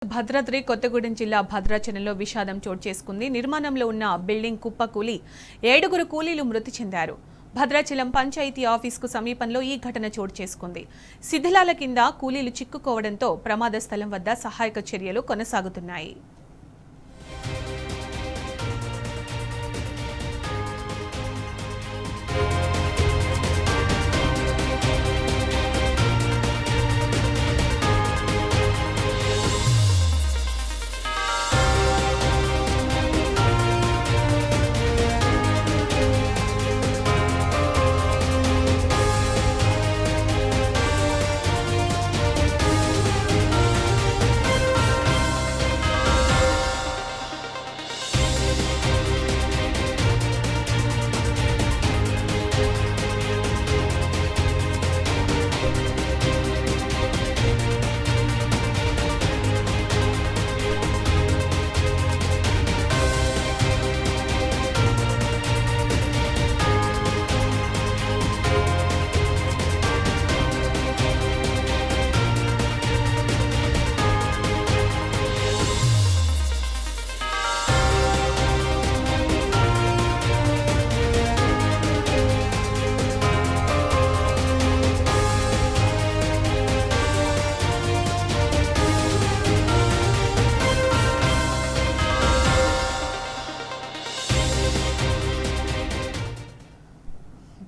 భద్రాద్రి కొత్తగూడెం జిల్లా భద్రాచలంలో విషాదం చోటు చేసుకుంది. నిర్మాణంలో ఉన్న బిల్డింగ్ కుప్పకూలి 7 కూలీలు మృతి చెందారు. భద్రాచలం పంచాయతీ ఆఫీసుకు సమీపంలో ఈ ఘటన చోటు చేసుకుంది. శిథిలాల కింద కూలీలు చిక్కుకోవడంతో ప్రమాద స్థలం వద్ద సహాయక చర్యలు కొనసాగుతున్నాయి.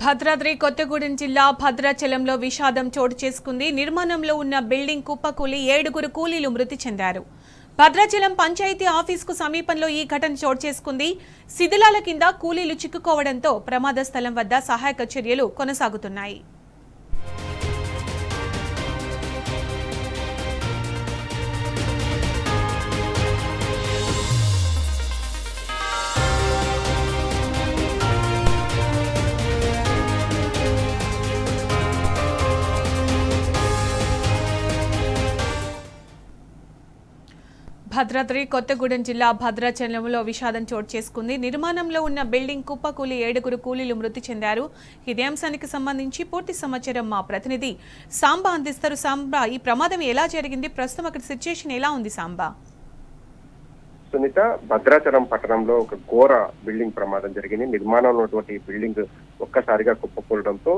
భద్రాద్రి కొత్తగూడెం జిల్లా భద్రాచలంలో విషాదం చోటు చేసుకుంది. నిర్మాణంలో ఉన్న బిల్డింగ్ కుప్పకూలి 7 కూలీలు మృతి చెందారు. భద్రాచలం పంచాయతీ ఆఫీసుకు సమీపంలో ఈ ఘటన చోటు చేసుకుంది. శిథిలాల కింద కూలీలు చిక్కుకోవడంతో ప్రమాద స్థలం వద్ద సహాయక చర్యలు కొనసాగుతున్నాయి. భద్రాద్రి కొత్తగూడెం జిల్లా భద్రాచలంలో విషాదం చోటు చేసుకుంది. నిర్మాణంలో ఉన్న బిల్డింగ్ కుప్పకూలి 7 కూలీలు మృతి చెందారు. ఇదే అంశానికి సంబంధించి పూర్తి సమాచారం మా ప్రతినిధి సాంబా అందిస్తారు. సాంబా, ఈ ప్రమాదం ఎలా జరిగింది? ప్రస్తుతం అక్కడ సిచ్యుయేషన్ ఎలా ఉంది? సాంబా, సునీత, భద్రాచలం పట్టణంలో ఒక ఘోర బిల్డింగ్ ప్రమాదం జరిగింది. నిర్మాణంలో ఉన్నటువంటి బిల్డింగ్ ఒక్కసారిగా కుప్పకూలడంతో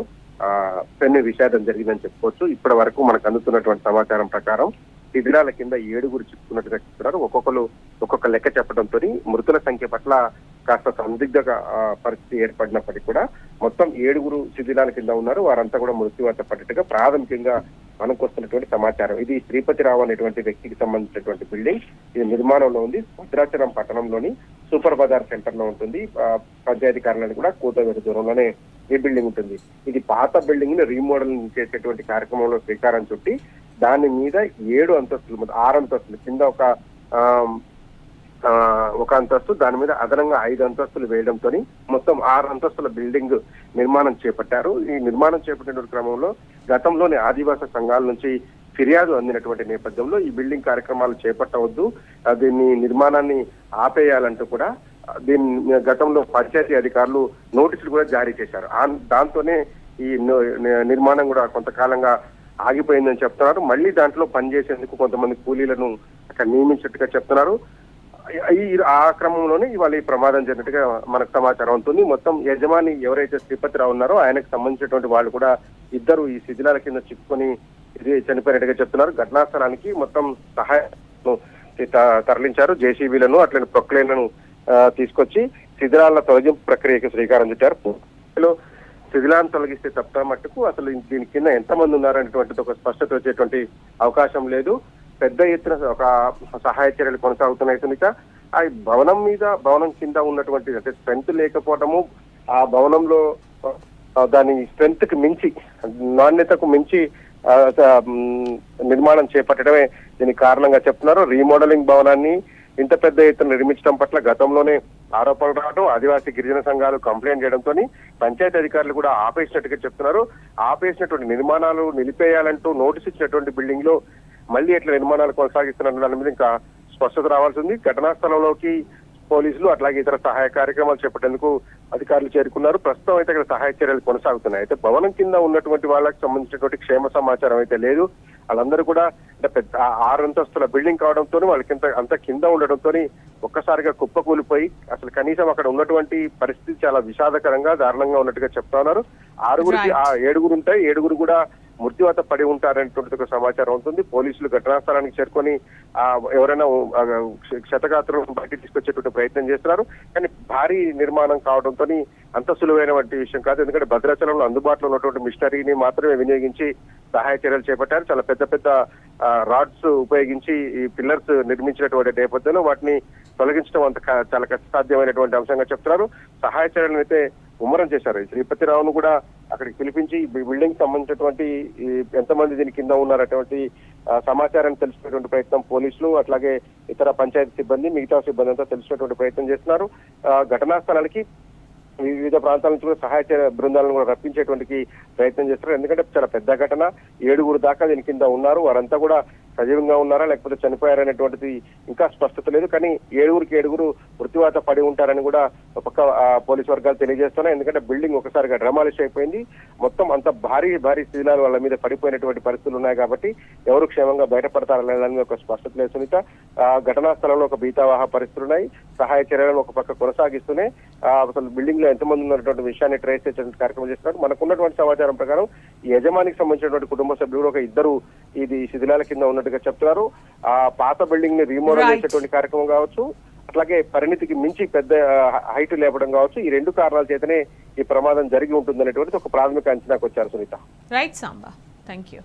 పెను విషాదం జరిగిందని చెప్పుకోవచ్చు. ఇప్పటి వరకు మనకు అందుతున్నటువంటి సమాచారం ప్రకారం శిథిలాల కింద 7 చిక్కున్నట్టుగా చెప్తున్నారు. ఒక్కొక్క లెక్క చెప్పడంతో మృతుల సంఖ్య పట్ల కాస్త సందిగ్ధ పరిస్థితి ఏర్పడినప్పటికీ కూడా మొత్తం 7 శిథిలాల కింద ఉన్నారు. వారంతా కూడా మృత్యువాత పడ్డట్టుగా ప్రాథమికంగా మనకు వస్తున్నటువంటి సమాచారం. ఇది శ్రీపతిరావు అనేటువంటి వ్యక్తికి సంబంధించినటువంటి బిల్డింగ్. ఇది నిర్మాణంలో ఉంది. భద్రాచలం పట్టణంలోని సూపర్ బజార్ సెంటర్ లో ఉంటుంది. పంచాయతీ కార్యాలయానికి కూడా కూతవేరు దూరంలోనే ఈ బిల్డింగ్ ఉంటుంది. ఇది పాత బిల్డింగ్ ని రీమోడలింగ్ చేసేటువంటి కార్యక్రమంలో శ్రీకారం చుట్టి దాని మీద 7 అంతస్తులు, 6 అంతస్తులు కింద ఒక అంతస్తు, దాని మీద అదనంగా 5 అంతస్తులు వేయడంతో మొత్తం 6 అంతస్తుల బిల్డింగ్ నిర్మాణం చేపట్టారు. ఈ నిర్మాణం చేపట్టిన క్రమంలో గతంలోని ఆదివాసీ సంఘాల నుంచి ఫిర్యాదు అందినటువంటి నేపథ్యంలో ఈ బిల్డింగ్ కార్యక్రమాలు చేపట్టవద్దు, దీన్ని నిర్మాణాన్ని ఆపేయాలంటూ కూడా దీన్ని గతంలో పంచాయతీ అధికారులు నోటీసులు కూడా జారీ చేశారు. దాంతోనే ఈ నిర్మాణం కూడా కొంతకాలంగా ఆగిపోయిందని చెప్తున్నారు. మళ్ళీ దాంట్లో పనిచేసేందుకు కొంతమంది కూలీలను అక్కడ నియమించినట్టుగా చెప్తున్నారు. ఆ క్రమంలోనే ఇవాళ ఈ ప్రమాదం జరిగినట్టుగా మనకు సమాచారం ఉంటుంది. మొత్తం యజమాని ఎవరైతే శ్రీపతిరావు ఉన్నారో ఆయనకు సంబంధించినటువంటి వాళ్ళు కూడా 2 ఈ శిథిలాల కింద చిక్కుకొని చనిపోయినట్టుగా చెప్తున్నారు. ఘటనా స్థలానికి మొత్తం సహాయం తరలించారు. జేసీబీలను అట్లనే ప్రొక్లైన్లను తీసుకొచ్చి శిథిలాల తొలగింపు ప్రక్రియకు శ్రీకారం చుట్టారు. శిథిలాన్ని తొలగిస్తే తప్ప మట్టుకు అసలు దీని కింద ఎంతమంది ఉన్నారనేటువంటిది ఒక స్పష్టత వచ్చేటువంటి అవకాశం లేదు. పెద్ద ఎత్తున ఒక సహాయ చర్యలు కొనసాగుతున్నాయి. సునీత, ఆ భవనం కింద ఉన్నటువంటి అంటే స్ట్రెంత్ లేకపోవటము, ఆ భవనంలో దాని స్ట్రెంత్ కి మించి, నాణ్యతకు మించి నిర్మాణం చేపట్టడమే దీనికి కారణంగా చెప్తున్నారు. రీమోడలింగ్ భవనాన్ని ఇంత పెద్ద ఎత్తున నిర్మించడం పట్ల గతంలోనే ఆరోపణలు రావడం, ఆదివాసీ గిరిజన సంఘాలు కంప్లైంట్ చేయడంతో పంచాయతీ అధికారులు కూడా ఆపేసినట్టుగా చెప్తున్నారు. ఆపేసినటువంటి నిర్మాణాలు నిలిపేయాలంటూ నోటీస్ ఇచ్చినటువంటి బిల్డింగ్ లో మళ్ళీ ఎట్లా నిర్మాణాలు కొనసాగిస్తున్న దాని మీద ఇంకా స్పష్టత రావాల్సి ఉంది. ఘటనా స్థలంలోకి పోలీసులు అట్లాగే ఇతర సహాయ కార్యక్రమాలు చేపట్టేందుకు అధికారులు చేరుకున్నారు. ప్రస్తుతం అయితే ఇక్కడ సహాయ చర్యలు కొనసాగుతున్నాయి. అయితే భవనం కింద ఉన్నటువంటి వాళ్ళకి సంబంధించినటువంటి క్షేమ సమాచారం అయితే లేదు. వాళ్ళందరూ కూడా అంటే పెద్ద 6 అంతస్తుల బిల్డింగ్ కావడంతో వాళ్ళకి అంత కింద ఉండడంతో ఒక్కసారిగా కుప్పకూలిపోయి అసలు కనీసం అక్కడ ఉన్నటువంటి పరిస్థితి చాలా విషాదకరంగా దారుణంగా ఉన్నట్టుగా చెప్తా ఉన్నారు. ఆరుగురికి ఏడుగురు ఉంటాయి, ఏడుగురు కూడా మృత్యువాత పడి ఉంటారనేటువంటి ఒక సమాచారం ఉంటుంది. పోలీసులు ఘటనా స్థలానికి చేరుకొని ఎవరైనా క్షతగాత్రులను బయటికి తీసుకొచ్చేటువంటి ప్రయత్నం చేస్తున్నారు. కానీ భారీ నిర్మాణం కావడంతో అంత సులువైనటువంటి విషయం కాదు. ఎందుకంటే భద్రాచలంలో అందుబాటులో ఉన్నటువంటి మిషనరీని మాత్రమే వినియోగించి సహాయ చర్యలు చేపట్టారు. చాలా పెద్ద పెద్ద రాడ్స్ ఉపయోగించి ఈ పిల్లర్స్ నిర్మించినటువంటి నేపథ్యంలో వాటిని తొలగించడం అంత చాలా కష్టసాధ్యమైనటువంటి అంశంగా చెప్తున్నారు. సహాయ చర్యలను అయితే ముమ్మరం చేశారు. శ్రీపతిరావును కూడా అక్కడికి పిలిపించి బిల్డింగ్ సంబంధించినటువంటి ఎంతమంది దీని కింద ఉన్నారటువంటి సమాచారాన్ని తెలుసుకునేటువంటి ప్రయత్నం పోలీసులు అట్లాగే ఇతర పంచాయతీ సిబ్బంది మిగతా సిబ్బంది అంతా తెలుసుకునేటువంటి ప్రయత్నం చేస్తున్నారు. ఘటనా స్థలానికి వివిధ ప్రాంతాల నుంచి కూడా సహాయ బృందాలను కూడా రప్పించేటువంటి ప్రయత్నం చేస్తున్నారు. ఎందుకంటే చాలా పెద్ద ఘటన, 7 దాకా దీని కింద ఉన్నారు. వారంతా కూడా సజీవంగా ఉన్నారా లేకపోతే చనిపోయారనేటువంటిది ఇంకా స్పష్టత లేదు. కానీ 7 మృత్యువాత పడి ఉంటారని కూడా ఒక పోలీసు వర్గాలు తెలియజేస్తున్నాయి. ఎందుకంటే బిల్డింగ్ ఒకసారిగా డ్రమాలిష్ అయిపోయింది. మొత్తం అంత భారీ శిథిలాలు వాళ్ళ మీద పడిపోయినటువంటి పరిస్థితులు ఉన్నాయి. కాబట్టి ఎవరు క్షేమంగా బయటపడతారా లేదని ఒక స్పష్టత లేదు సునీత. ఘటనా స్థలంలో ఒక భీతావహ పరిస్థితులు ఉన్నాయి. సహాయ చర్యలను ఒక పక్క కొనసాగిస్తూనే అసలు బిల్డింగ్ లో ఎంతమంది ఉన్నటువంటి విషయాన్ని ట్రేస్ చేసేటువంటి కార్యక్రమం చేస్తున్నారు. మనకున్నటువంటి సమాచారం ప్రకారం ఈ యజమానికి సంబంధించినటువంటి కుటుంబ సభ్యులు ఒక 2 ఇది శిథిలాల కింద ఉన్నట్టుగా చెప్తున్నారు. ఆ పాత బిల్డింగ్ ని రీమోడల్ చేసేటువంటి కార్యక్రమం కావచ్చు, అట్లాగే పరిణితికి మించి పెద్ద హైట్ లేపడం కావచ్చు, ఈ 2 కారణాల చేతనే ఈ ప్రమాదం జరిగి ఉంటుందనేటువంటిది ఒక ప్రాథమిక అంచనాకు వచ్చారు Sunitha. Right Samba, thank you.